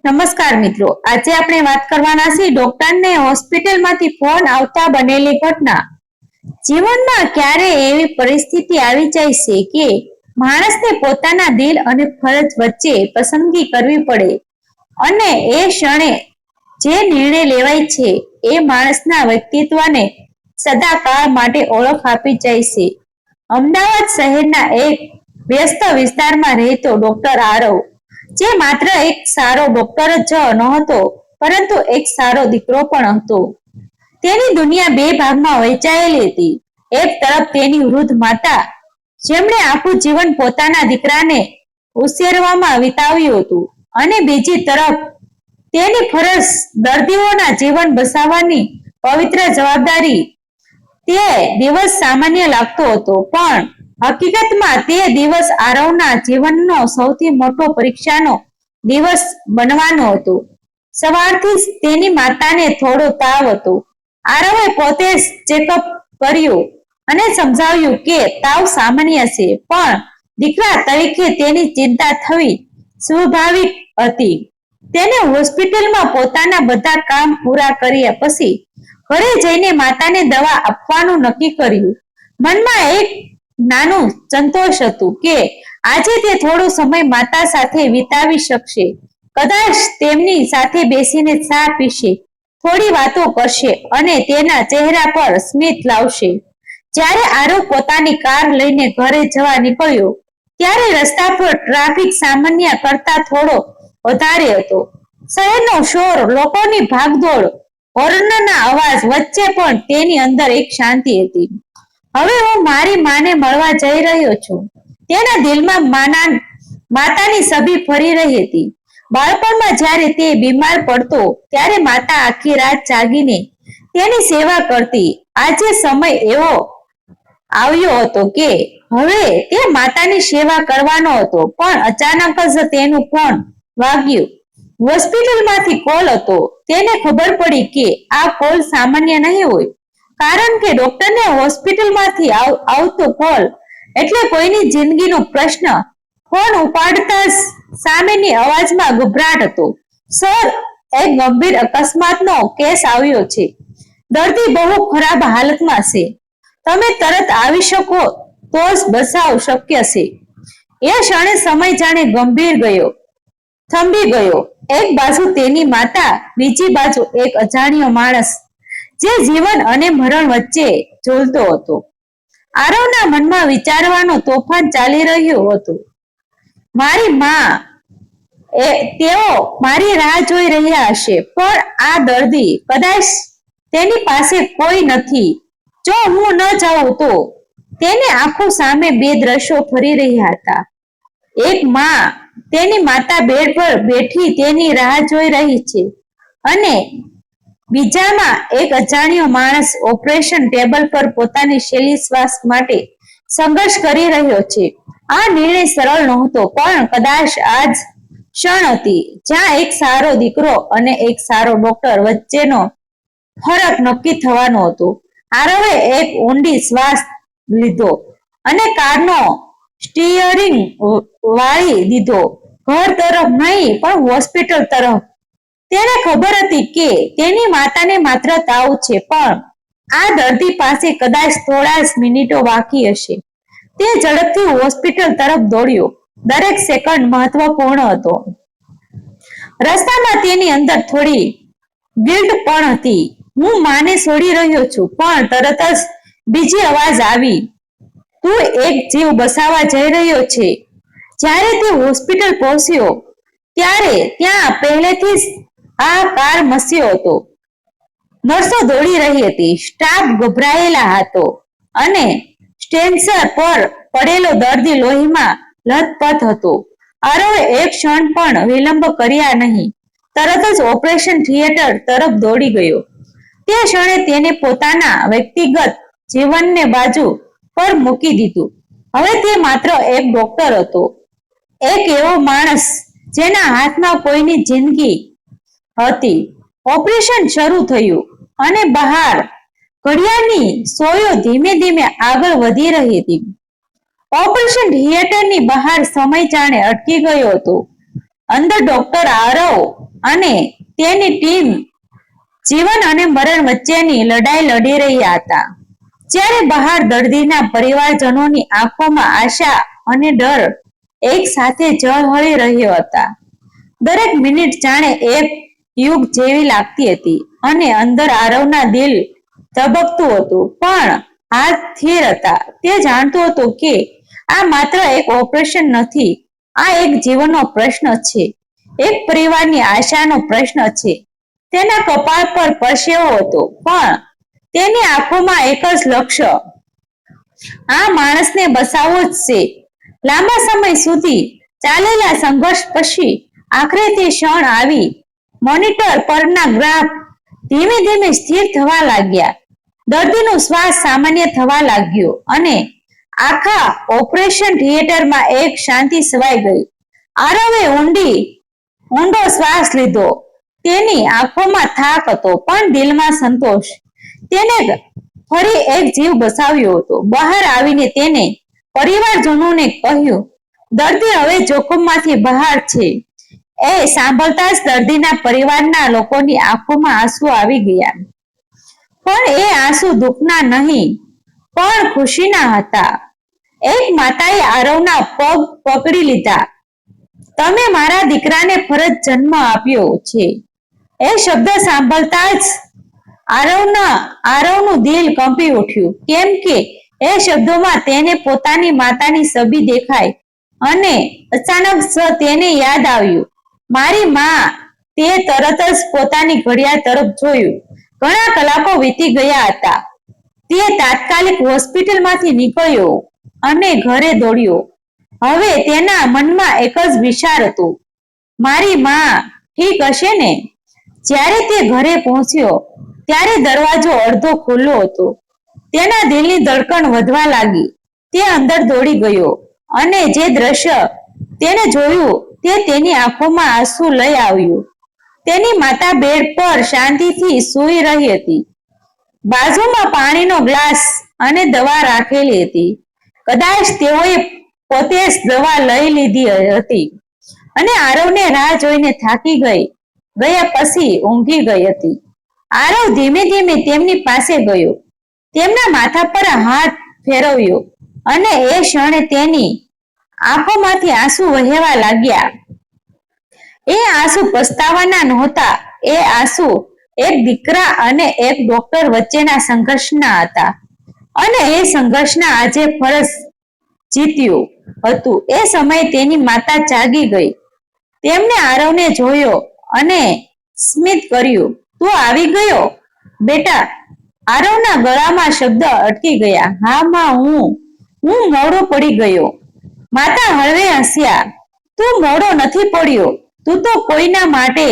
નમસ્કાર મિત્રો, આજે આપણે વાત કરવાના છીએ ડોક્ટરને હોસ્પિટલમાંથી ફોન આવતા બનેલી ઘટના. જીવનમાં ક્યારે એવી પરિસ્થિતિ આવી જાય છે કે માણસને પોતાના દિલ અને ફરજ વચ્ચે પસંદગી કરવી પડે અને એ ક્ષણે જે નિર્ણય લેવાય છે એ માણસના વ્યક્તિત્વને સદાકાળ માટે ઓળખ આપી જાય છે. અમદાવાદ શહેરના એક વ્યસ્ત વિસ્તારમાં રહેતો ડોક્ટર આરવ, જે માત્ર એક સારો ડોક્ટર જ નહોતો પરંતુ એક સારો દીકરો પણ હતો. તેની દુનિયા બે ભાગમાં વહેંચાયેલી હતી. એક તરફ તેની વૃદ્ધ માતા, જેમણે આખું જીવન પોતાના દીકરાને ઉછેરવામાં વિતાવ્યું હતું, અને બીજી તરફ તેની ફરજ, દર્દીઓના જીવન બચાવવાની પવિત્ર જવાબદારી. તે દિવસ સામાન્ય લાગતો હતો, પણ હકીકતમાં તે દિવસ આરવના જીવનનો સૌથી મોટો પરીક્ષાનો દિવસ બનવાનો હતો. સવારથી જ તેની માતાને થોડો તાવ હતો. આરવે પોતે જ ચેકઅપ કર્યું અને સમજાવ્યું કે તાવ સામાન્ય છે, પણ દીકરા તરીકે તેની ચિંતા થવી સ્વાભાવિક હતી. તેને હોસ્પિટલમાં પોતાના બધા કામ પૂરા કર્યા પછી ઘરે જઈને માતાને દવા આપવાનું નક્કી કર્યું. મનમાં એક નાનું સંતોષ હતું કે આજે તે થોડો સમય માતા સાથે વિતાવી શકશે. કદાચ તેમની સાથે બેસીને ચા પીશે, થોડી વાતો કરશે અને તેના ચહેરા પર સ્મિત લાવશે. જ્યારે આરવ પોતાની કાર લઈને ઘરે જવા નીકળ્યો, ત્યારે રસ્તા પર ટ્રાફિક સામાન્ય કરતા થોડો વધારે હતો. શહેરનો શોર, લોકોની ભાગદોડ, હોર્નના અવાજ વચ્ચે પણ તેની અંદર એક શાંતિ હતી. હવે હું મારી માને મળવા જઈ રહ્યો છું. તેના દિલમાં માતાની છબી ફરી રહી હતી. બાળપણમાં જ્યારે તે બીમાર પડતો ત્યારે માતા આખી રાત જાગીને તેની સેવા કરતી. આજે સમય એવો આવ્યો હતો કે હવે તે માતાની સેવા કરવાનો હતો. પણ અચાનક જ તેનું ફોન વાગ્યું. હોસ્પિટલમાંથી કોલ હતો. તેને ખબર પડી કે આ કોલ સામાન્ય નહીં હોય, કારણ કે ડોક્ટરને હોસ્પિટલમાંથી આવતો કોલ એટલે કોઈની જિંદગીનો પ્રશ્ન. ફોન ઉપાડતા જ સામેની અવાજમાં ગભરાટ હતો. સર, એક ગંભીર અકસ્માતનો કેસ આવ્યો છે. દર્દી બહુ ખરાબ હાલતમાં છે. તમે તરત આવી શકો તો જ બચાવ શક્ય છે. એ ક્ષણે સમય જાણે થંભી ગયો. એક બાજુ તેની માતા, બીજી બાજુ એક અજાણ્યો માણસ જે જીવન અને મરણ વચ્ચે ઝૂલતો હતો. આરવના મનમાં વિચારવાનો તોફાન ચાલી રહ્યું હતું. મારી માં, તેઓ મારી રાહ જોઈ રહ્યા હશે, પણ આ દર્દી, કદાચ તેની પાસે કોઈ નથી. જો હું ન જાઉં તો. તેને આંખો સામે બે દ્રશ્યો ફરી રહ્યા હતા. એક માં, તેની માતા બેડ પર બેઠી તેની રાહ જોઈ રહી છે, અને બીજામાં એક અજાણ્યો માણસ ઓપરેશન ટેબલ પર પોતાની છેલ્લી શ્વાસ માટે સંઘર્ષ કરી રહ્યો છે. આ નિર્ણય સરળ નહોતો, પણ કદાચ આ જ ક્ષણ હતી જ્યાં એક સારો દીકરો અને એક સારો ડોક્ટર વચ્ચેનો ફરક નક્કી થવાનો હતો. આરવે એક ઊંડી શ્વાસ લીધો અને કારનો સ્ટીયરિંગ વાળી દીધો. ઘર તરફ નહીં, પણ હોસ્પિટલ તરફ. તેને ખબર હતી કે તેની માતાને માત્ર તાવ છે, પણ આ દર્દી પાસે કદાચ થોડા જ મિનિટો બાકી હશે. તે ઝડપથી હોસ્પિટલ તરફ દોડ્યો. દરેક સેકન્ડ મહત્વપૂર્ણ હતો. રસ્તામાં તેની અંદર થોડી ગિલ્ટ પણ હતી. હું માને છોડી રહ્યો છું. પણ તરત જ બીજી અવાજ આવી, તું એક જીવ બચાવવા જઈ રહ્યો છે. જ્યારે તે હોસ્પિટલ પહોંચ્યો ત્યારે ત્યાં પહેલેથી જ આ કાર મસ્યો હતો. નર્સો દોડી રહી હતી. સ્ટાફ ગભરાયેલા હતો, અને સ્ટ્રેચર પર પડેલો દર્દી લોહીમાં લથપથ હતો. આરવે એક ક્ષણ પણ વિલંબ કર્યા નહીં. તરત જ ઓપરેશન થિયેટર તરફ દોડી ગયો. તે ક્ષણે તેને પોતાના વ્યક્તિગત જીવનને બાજુ પર મૂકી દીધું. હવે તે માત્ર એક ડોક્ટર હતો, એક એવો માણસ જેના હાથમાં કોઈની જિંદગી હતી. ઓપરેશન શરૂ થયું, અને બહાર ઘડિયાળની સોયો ધીમે ધીમે આગળ વધી રહી હતી. ઓપરેશન થિયેટરની બહાર સમય જાણે અટકી ગયો હતો, અંદર ડોક્ટર આરવ અને તેની ટીમ જીવન અને મરણ વચ્ચેની લડાઈ લડી રહ્યા હતા. જ્યારે બહાર દર્દીના પરિવારજનોની આંખોમાં આશા અને ડર એક સાથે ઝળહળી રહ્યો હતા. દરેક મિનિટ જાણે એક યુગ જેવી લાગતી હતી અને અંદર આરવના દિલ ધબકતું હતું, પણ હાથ સ્થિર હતા. તે જાણતો હતો કે આ માત્ર એક ઓપરેશન નથી, આ એક જીવનનો પ્રશ્ન છે, એક પરિવારની આશાનો પ્રશ્ન છે. તેના કપાળ પર પરસેવો હતો, પણ તેની આંખોમાં એક જ લક્ષ્ય, આ માણસને બચાવવો જ છે. લાંબા સમય સુધી ચાલેલા સંઘર્ષ પછી આખરે તે ક્ષણ આવી. મોનિટર પરના ગ્રાફ ધીમે ધીમે સ્થિર થવા લાગ્યા. દર્દીનો શ્વાસ સામાન્ય થવા લાગ્યો અને આખા ઓપરેશન થિયેટરમાં એક શાંતિ છવાઈ ગઈ. આરવે ઊંડો શ્વાસ લીધો. તેની આંખોમાં થાક હતો, પણ દિલમાં સંતોષ. તેને ફરી એક જીવ બચાવ્યો હતો. બહાર આવીને તેને પરિવારજનોને કહ્યું, દર્દી હવે જોખમમાંથી બહાર છે. એ સાંભળતા જ દર્દીના પરિવારના લોકોની આંખોમાં આંસુ આવી ગયા. પણ એ આંસુ દુઃખના નહીં, પણ ખુશીના હતા. એક માતાએ આરવના પગ પકડી લીધા. તમે મારા દીકરાને ફરજ જન્મ આપ્યો છે. એ શબ્દ સાંભળતા જ આરવનું દિલ કંપી ઉઠ્યું, કેમ કે એ શબ્દોમાં તેને પોતાની માતાની છબી દેખાઈ અને અચાનક તેને યાદ આવ્યું, મારી માં. તે તરત જ પોતાની ઘડિયાળ તરફ જોયું. ઘણા કલાકો વીતી ગયા હતા. તે તાત્કાલિક હોસ્પિટલમાંથી નીકળ્યો અને ઘરે દોડ્યો. હવે તેના મનમાં એક જ વિચાર હતો, મારી માં ઠીક હશે ને? જ્યારે તે ઘરે પહોંચ્યો ત્યારે દરવાજો અડધો ખુલ્લો હતો. તેના દિલની ધડકણ વધવા લાગી. તે અંદર દોડી ગયો અને જે દ્રશ્ય તેને જોયું તે તેની આંખોમાં આંસુ લઈ આવ્યું. તેની માતા બેડ પર શાંતિથી સૂઈ રહી હતી. બાજુમાં પાણીનો ગ્લાસ અને દવા રાખેલી હતી. કદાચ તેઓએ પોતે જ દવા લઈ લીધી હતી અને આરવને રાહ જોઈને થાકી ગયા પછી ઊંઘી ગઈ હતી. આરવ ધીમે ધીમે તેમની પાસે ગયો, તેમના માથા પર હાથ ફેરવ્યો અને એ ક્ષણે તેની આંખોમાંથી આંસુ વહેવા લાગ્યા. એ આંસુ પસ્તાવાના નહોતા. એ આંસુ એક દીકરા અને એક ડોક્ટર વચ્ચેના સંઘર્ષના હતા. અને એ સંઘર્ષના આજે ફરજ જીત્યું હતું. એ સમયે તેની માતા જાગી ગઈ. તેમને આરવને જોયો અને સ્મિત કર્યું, તું આવી ગયો બેટા? આરવના ગળામાં શબ્દ અટકી ગયા. હા માં, હું મોડો પડી ગયો. માતા હળવે હસ્યા. તું મોડો નથી પડ્યો, તું તો કોઈના માટે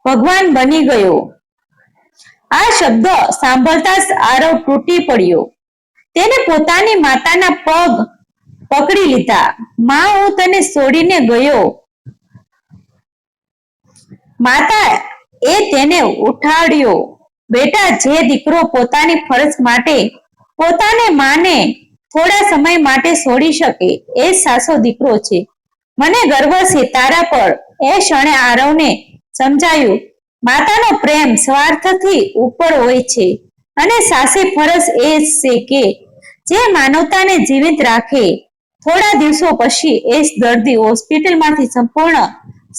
ભગવાન બની ગયો. આ શબ્દ સાંભળતા જ આરવ તૂટી પડ્યો. તેને પોતાની માતાના પગ પકડી લીધા. માં, હું તને છોડીને ગયો. માતા એ તેને ઉઠાડ્યો. બેટા, જે દીકરો પોતાની ફરજ માટે પોતાને માને થોડા સમય માટે છોડી શકે, એ સાચો દીકરો છે. મને ગર્વ છે તારા પર. એ ક્ષણે આરવને સમજાયું, માતાનો પ્રેમ સ્વાર્થથી ઉપર હોય છે અને સાચી ફરજ એ છે કે જે માનવતાને જીવિત રાખે. થોડા દિવસો પછી એ દર્દી હોસ્પિટલમાંથી સંપૂર્ણ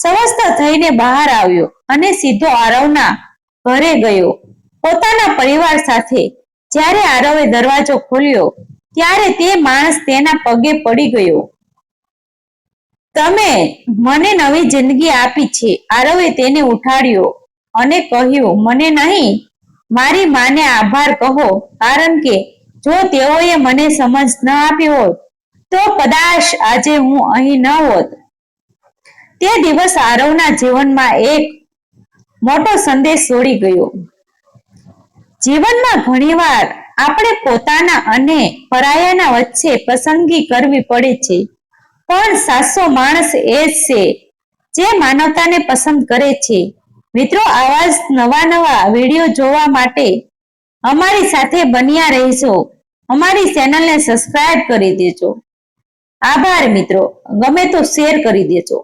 સ્વસ્થ થઈને બહાર આવ્યો અને સીધો આરવના ઘરે ગયો પોતાના પરિવાર સાથે. જ્યારે આરવે દરવાજો ખોલ્યો ત્યારે તે માણસ તેના પગે પડી ગયો. તમે મને નવી જિંદગી આપી છે. આરવે તેને ઉઠાડ્યો અને કહ્યું, મને નહીં, મારી માને આભાર કહો, કારણ કે જો તેઓએ મને સમજ ન આપી હોત તો કદાચ આજે હું અહીં ન હોત. તે દિવસ આરવના જીવનમાં એક મોટો સંદેશ છોડી ગયો. જીવનમાં ઘણીવાર આપણે પોતાના અને પરાયાના વચ્ચે પસંદગી કરવી પડે છે, પણ સાચો માણસ એ છે જે માનવતાને પસંદ કરે છે. મિત્રો, આવા જ નવા વિડીયો જોવા માટે અમારી સાથે બન્યા રહેજો. અમારી ચેનલને સબસ્ક્રાઇબ કરી દેજો. આભાર મિત્રો. ગમે તો શેર કરી દેજો.